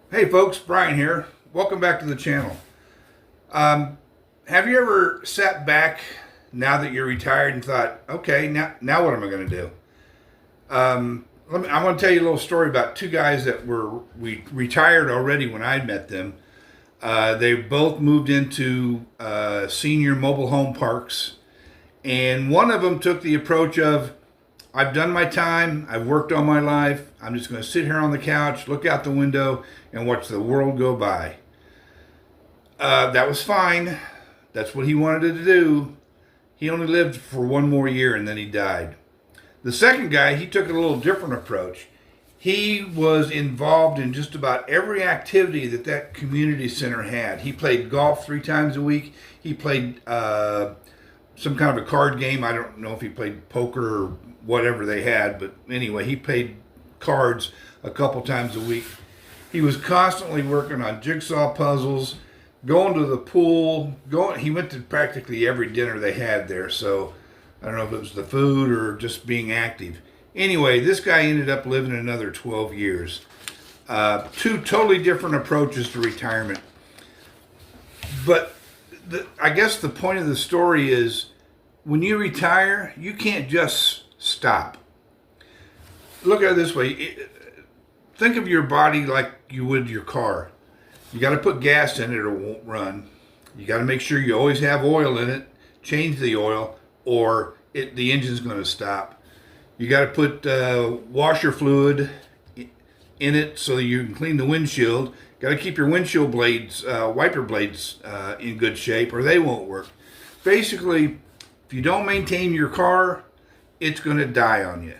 Hey folks, Brian here. Welcome back to the channel. Um, have you ever sat back now that you're retired and thought, okay, now what am I going to do? I want to tell you a little story about two guys that we retired already when I met them. They both moved into senior mobile home parks, and one of them took the approach of, I've done my time. I've worked all my life. I'm just going to sit here on the couch, look out the window, and watch the world go by. That was fine. That's what he wanted to do. He only lived for one more year and then he died. The second guy, he took a little different approach. He was involved in just about every activity that community center had. He played golf 3 times a week. He played some kind of a card game. I don't know if he played poker or whatever they had, but anyway, he played cards a couple times a week. He was constantly working on jigsaw puzzles, going to the pool. He went to practically every dinner they had there. So I don't know if it was the food or just being active. Anyway, this guy ended up living another 12 years. Two totally different approaches to retirement. But I guess the point of the story is when you retire, you can't just stop. Look at it this way. Think of your body like you would your car. You got to put gas in it or it won't run. You got to make sure you always have oil in it. Change the oil or the engine's going to stop. You got to put washer fluid in it so that you can clean the windshield. Got to keep your windshield blades, wiper blades in good shape or they won't work. Basically, if you don't maintain your car, it's going to die on you.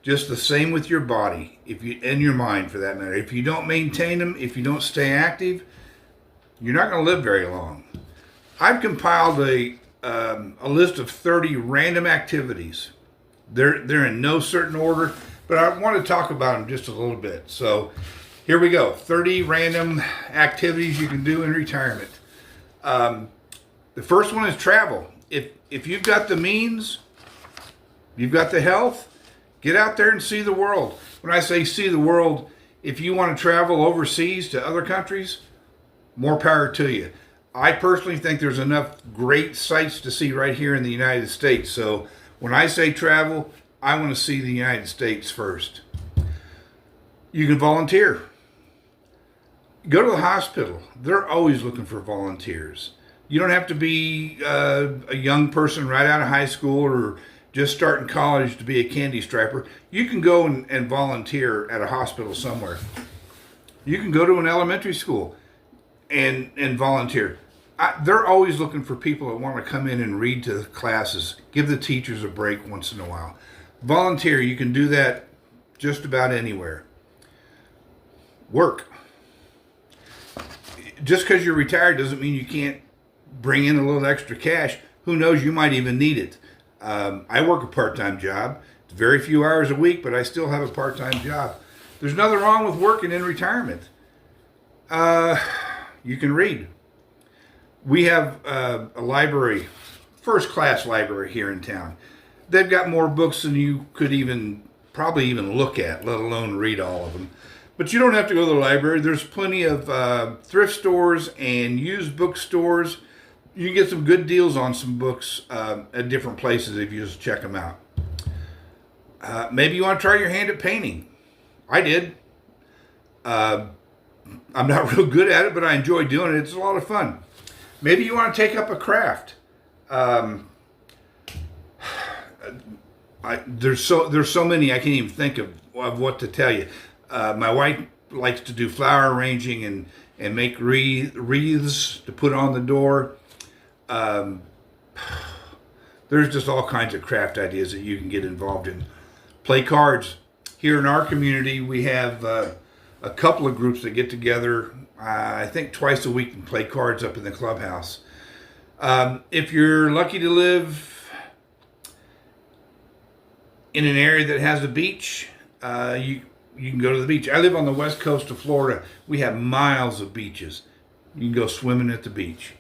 Just the same with your body, and your mind for that matter. If you don't maintain them, if you don't stay active, you're not going to live very long. I've compiled a list of 30 random activities. They're in no certain order, but I want to talk about them just a little bit. So here we go. 30 random activities you can do in retirement. The first one is travel. If you've got the means, you've got the health, get out there and see the world. When I say see the world, if you want to travel overseas to other countries, more power to you. I personally think there's enough great sights to see right here in the United States. So when I say travel, I want to see the United States first. You can volunteer. Go to the hospital. They're always looking for volunteers. You don't have to be a young person right out of high school or just starting college to be a candy striper. You can go and volunteer at a hospital somewhere. You can go to an elementary school and volunteer. They're always looking for people that want to come in and read to the classes, give the teachers a break once in a while. Volunteer, you can do that just about anywhere. Work. Just because you're retired doesn't mean you can't bring in a little extra cash. Who knows, you might even need it. I work a part-time job. It's very few hours a week, but I still have a part-time job. There's nothing wrong with working in retirement. You can read. We have a library, first-class library here in town. They've got more books than you could probably even look at, let alone read all of them. But you don't have to go to the library. There's plenty of thrift stores and used bookstores. You can get some good deals on some books at different places if you just check them out. Maybe you want to try your hand at painting. I did. I'm not real good at it, but I enjoy doing it. It's a lot of fun. Maybe you want to take up a craft. There's so many I can't even think of what to tell you. My wife likes to do flower arranging and make wreaths to put on the door. There's just all kinds of craft ideas that you can get involved in. Play cards. Here in our community, we have a couple of groups that get together, I think twice a week and play cards up in the clubhouse. If you're lucky to live in an area that has a beach, you can go to the beach. I live on the west coast of Florida. We have miles of beaches. You can go swimming at the beach.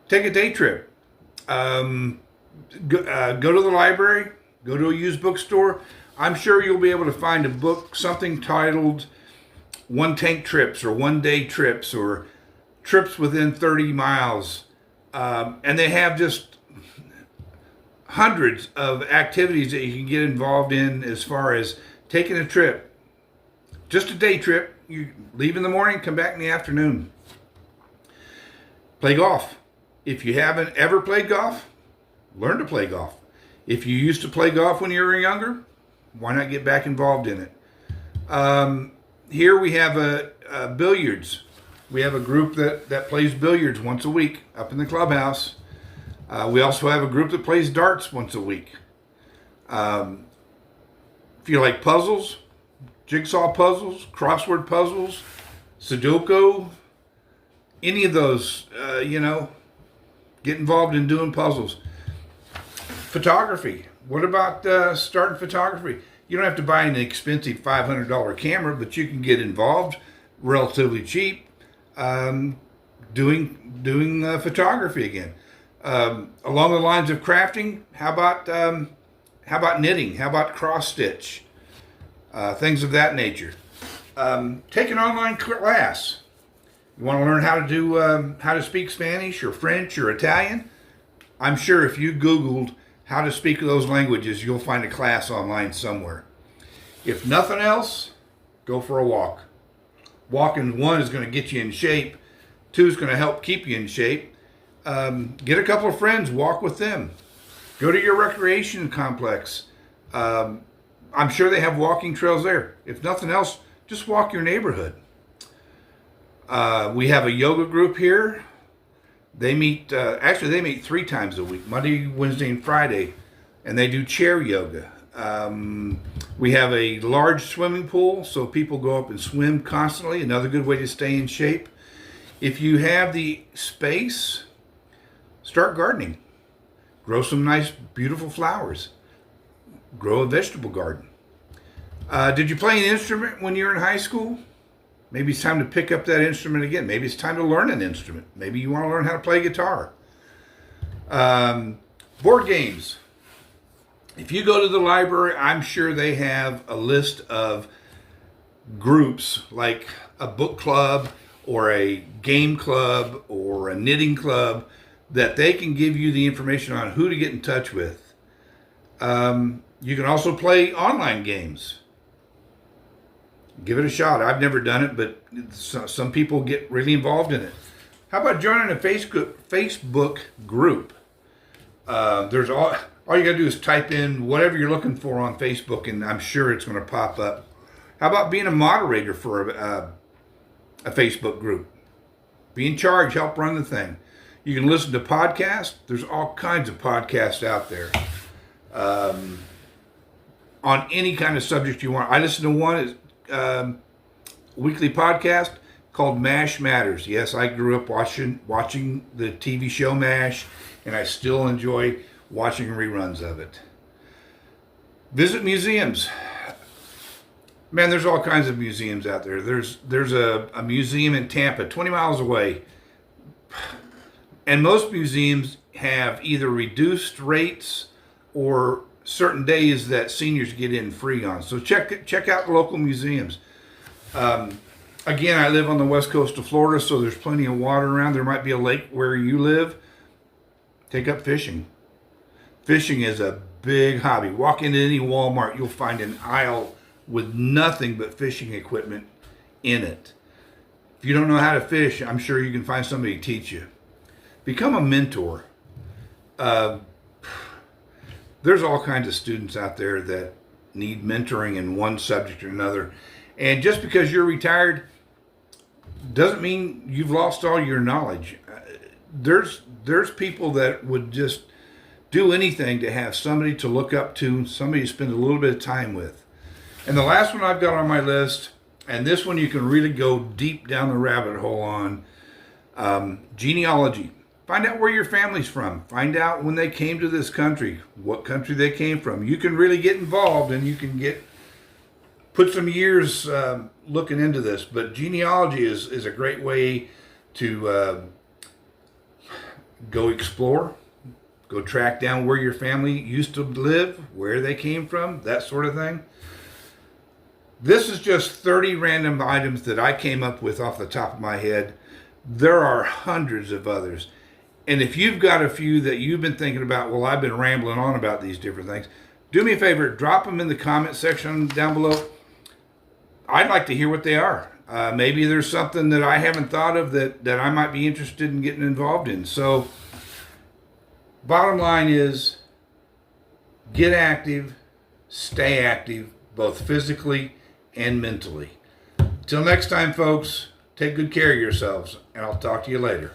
Take a day trip. Go to the library. Go to a used bookstore. I'm sure you'll be able to find a book, something titled one tank trips or 1 day trips or trips within 30 miles. And they have just hundreds of activities that you can get involved in as far as taking a trip. Just a day trip. You leave in the morning, come back in the afternoon. Play golf. If you haven't ever played golf, learn to play golf. If you used to play golf when you were younger, why not get back involved in it? Here we have a billiards. We have a group that plays billiards once a week up in the clubhouse. We also have a group that plays darts once a week. If you like puzzles, jigsaw puzzles, crossword puzzles, Sudoku, any of those, get involved in doing puzzles. Photography. What about starting photography? You don't have to buy an expensive $500 camera, but you can get involved relatively cheap doing photography again. Along the lines of crafting, how about knitting? How about cross stitch? Things of that nature. Take an online class. You want to learn how to speak Spanish or French or Italian? I'm sure if you Googled how to speak those languages, you'll find a class online somewhere. If nothing else, go for a walk. Walking, 1, is going to get you in shape. 2 is going to help keep you in shape. Get a couple of friends, walk with them. Go to your recreation complex. I'm sure they have walking trails there. If nothing else, just walk your neighborhood. We have a yoga group here. They meet, they meet 3 times a week, Monday, Wednesday, and Friday, and they do chair yoga. We have a large swimming pool, so people go up and swim constantly, another good way to stay in shape. If you have the space, start gardening. Grow some nice, beautiful flowers. Grow a vegetable garden. Did you play an instrument when you were in high school? Maybe it's time to pick up that instrument again. Maybe it's time to learn an instrument. Maybe you want to learn how to play guitar. Board games. If you go to the library, I'm sure they have a list of groups like a book club or a game club or a knitting club that they can give you the information on who to get in touch with. You can also play online games. Give it a shot. I've never done it, but some people get really involved in it. How about joining a Facebook group? There's all you got to do is type in whatever you're looking for on Facebook, and I'm sure it's going to pop up. How about being a moderator for a Facebook group? Be in charge, help run the thing. You can listen to podcasts. There's all kinds of podcasts out there on any kind of subject you want. I listen to one weekly podcast called MASH Matters. Yes, I grew up watching the TV show MASH, and I still enjoy watching reruns of it. Visit museums. Man, there's all kinds of museums out there. There's a museum in Tampa, 20 miles away. And most museums have either reduced rates or certain days that seniors get in free on. So check out local museums. Again, I live on the west coast of Florida, so there's plenty of water around. There might be a lake where you live. Take up fishing. Fishing is a big hobby. Walk into any Walmart, you'll find an aisle with nothing but fishing equipment in it. If you don't know how to fish, I'm sure you can find somebody to teach you. Become a mentor. There's all kinds of students out there that need mentoring in one subject or another. And just because you're retired doesn't mean you've lost all your knowledge. There's people that would just do anything to have somebody to look up to, somebody to spend a little bit of time with. And the last one I've got on my list, and this one you can really go deep down the rabbit hole on, genealogy. Find out where your family's from. Find out when they came to this country, what country they came from. You can really get involved, and you can put some years looking into this. But genealogy is a great way to go explore, go track down where your family used to live, where they came from, that sort of thing. This is just 30 random items that I came up with off the top of my head. There are hundreds of others. And if you've got a few that you've been thinking about, well, I've been rambling on about these different things, do me a favor, drop them in the comment section down below. I'd like to hear what they are. Maybe there's something that I haven't thought of that I might be interested in getting involved in. So, bottom line is, get active, stay active, both physically and mentally. Till next time, folks, take good care of yourselves, and I'll talk to you later.